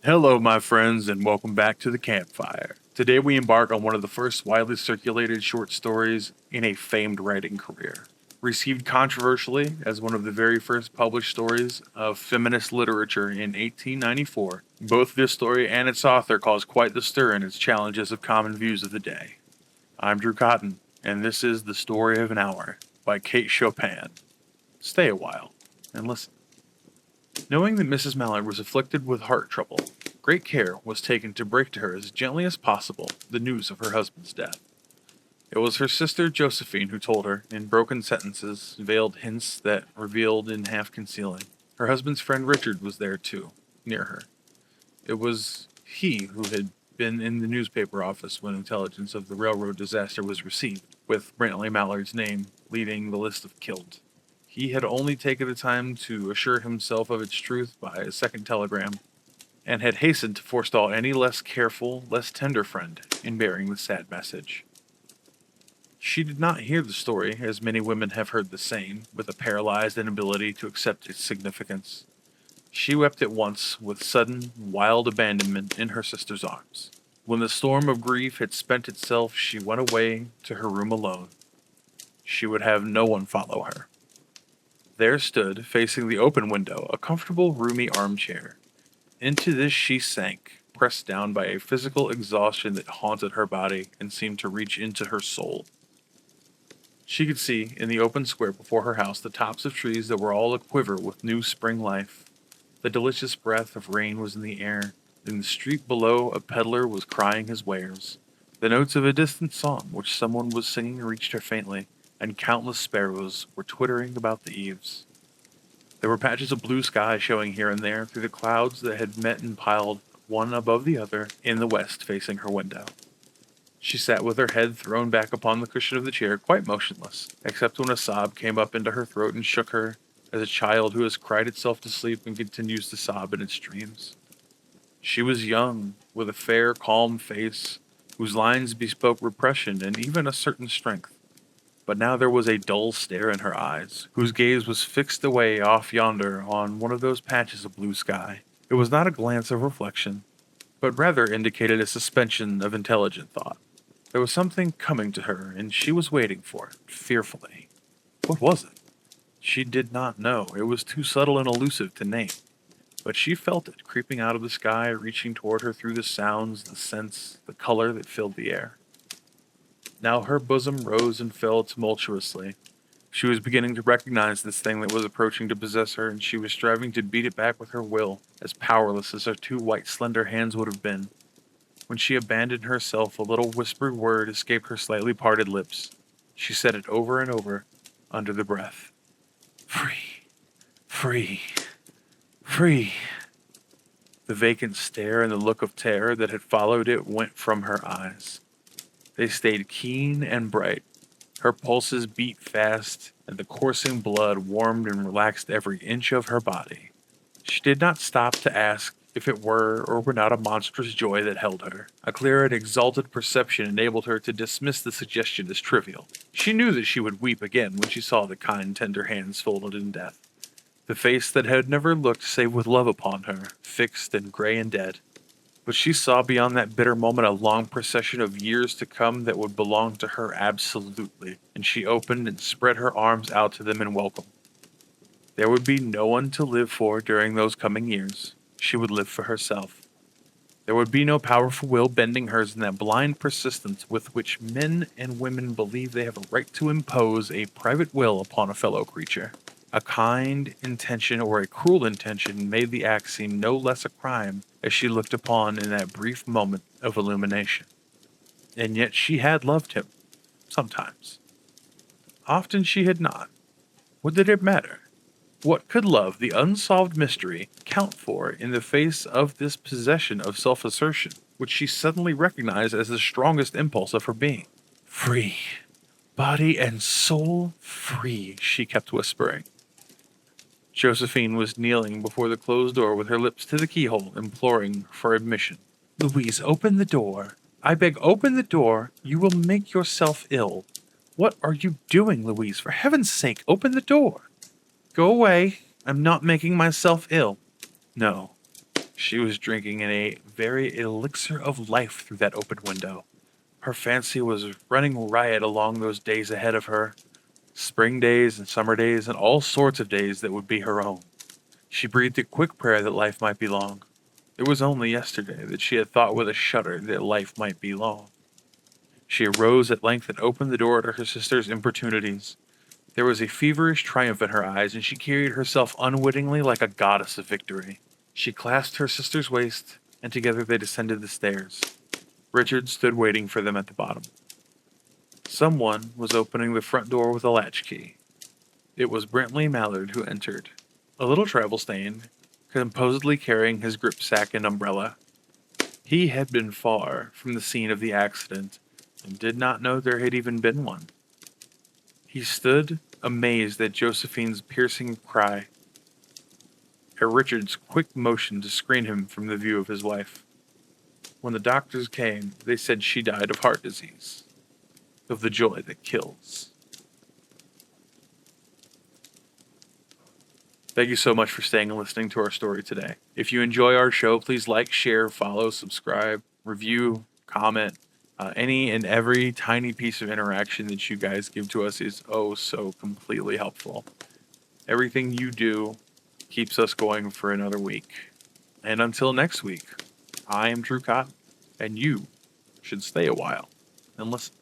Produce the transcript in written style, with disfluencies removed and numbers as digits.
Hello, my friends, and welcome back to the campfire. Today we embark on one of the first widely circulated short stories in a famed writing career. Received controversially as one of the very first published stories of feminist literature in 1894, both this story and its author caused quite the stir in its challenges of common views of the day. I'm Drew Cotton, and this is The Story of an Hour by Kate Chopin. Stay a while and listen. Knowing that Mrs. Mallard was afflicted with heart trouble, great care was taken to break to her as gently as possible the news of her husband's death. It was her sister Josephine who told her, in broken sentences, veiled hints that revealed in half concealing. Her husband's friend Richard was there too, near her. It was he who had been in the newspaper office when intelligence of the railroad disaster was received, with Brantley Mallard's name leading the list of killed. He had only taken the time to assure himself of its truth by a second telegram, and had hastened to forestall any less careful, less tender friend in bearing the sad message. She did not hear the story, as many women have heard the same, with a paralyzed inability to accept its significance. She wept at once, with sudden, wild abandonment in her sister's arms. When the storm of grief had spent itself, she went away to her room alone. She would have no one follow her. There stood, facing the open window, a comfortable, roomy armchair. Into this she sank, pressed down by a physical exhaustion that haunted her body and seemed to reach into her soul. She could see, in the open square before her house, the tops of trees that were all aquiver with new spring life. The delicious breath of rain was in the air. In the street below, a peddler was crying his wares. The notes of a distant song which someone was singing reached her faintly, and countless sparrows were twittering about the eaves. There were patches of blue sky showing here and there through the clouds that had met and piled one above the other in the west facing her window. She sat with her head thrown back upon the cushion of the chair, quite motionless, except when a sob came up into her throat and shook her, as a child who has cried itself to sleep and continues to sob in its dreams. She was young, with a fair, calm face, whose lines bespoke repression and even a certain strength. But now there was a dull stare in her eyes, whose gaze was fixed away off yonder on one of those patches of blue sky. It was not a glance of reflection, but rather indicated a suspension of intelligent thought. There was something coming to her, and she was waiting for it, fearfully. What was it? She did not know. It was too subtle and elusive to name. But she felt it creeping out of the sky, reaching toward her through the sounds, the scents, the color that filled the air. Now her bosom rose and fell tumultuously. She was beginning to recognize this thing that was approaching to possess her, and she was striving to beat it back with her will, as powerless as her two white, slender hands would have been. When she abandoned herself, a little whispered word escaped her slightly parted lips. She said it over and over, under the breath. Free, free, free. The vacant stare and the look of terror that had followed it went from her eyes. They stayed keen and bright. Her pulses beat fast, and the coursing blood warmed and relaxed every inch of her body. She did not stop to ask if it were or were not a monstrous joy that held her. A clear and exalted perception enabled her to dismiss the suggestion as trivial. She knew that she would weep again when she saw the kind, tender hands folded in death. The face that had never looked save with love upon her, fixed and gray and dead. But she saw beyond that bitter moment a long procession of years to come that would belong to her absolutely, and she opened and spread her arms out to them in welcome. There would be no one to live for during those coming years. She would live for herself. There would be no powerful will bending hers in that blind persistence with which men and women believe they have a right to impose a private will upon a fellow creature. A kind intention or a cruel intention made the act seem no less a crime as she looked upon in that brief moment of illumination. And yet she had loved him, sometimes. Often she had not. What did it matter? What could love, the unsolved mystery, count for in the face of this possession of self-assertion, which she suddenly recognized as the strongest impulse of her being? Free. Body and soul free, she kept whispering. Josephine was kneeling before the closed door with her lips to the keyhole, imploring for admission. Louise, open the door. I beg, open the door. You will make yourself ill. What are you doing, Louise? For heaven's sake, open the door. Go away. I'm not making myself ill. No. She was drinking in a very elixir of life through that open window. Her fancy was running riot along those days ahead of her, spring days and summer days and all sorts of days that would be her own. She breathed a quick prayer that life might be long. It was only yesterday that she had thought with a shudder that life might be long. She arose at length and opened the door to her sister's importunities. There was a feverish triumph in her eyes, and she carried herself unwittingly like a goddess of victory. She clasped her sister's waist, and together they descended the stairs. Richard stood waiting for them at the bottom. Someone was opening the front door with a latchkey. It was Brentley Mallard who entered, a little travel-stained, composedly carrying his gripsack and umbrella. He had been far from the scene of the accident and did not know there had even been one. He stood, amazed at Josephine's piercing cry, at Richard's quick motion to screen him from the view of his wife. When the doctors came, they said she died of heart disease, of the joy that kills. Thank you so much for staying and listening to our story today. If you enjoy our show, please like, share, follow, subscribe, review, comment. Any and every tiny piece of interaction that you guys give to us is oh so completely helpful. Everything you do keeps us going for another week. And until next week, I am Drew Cotton, and you should stay a while and listen.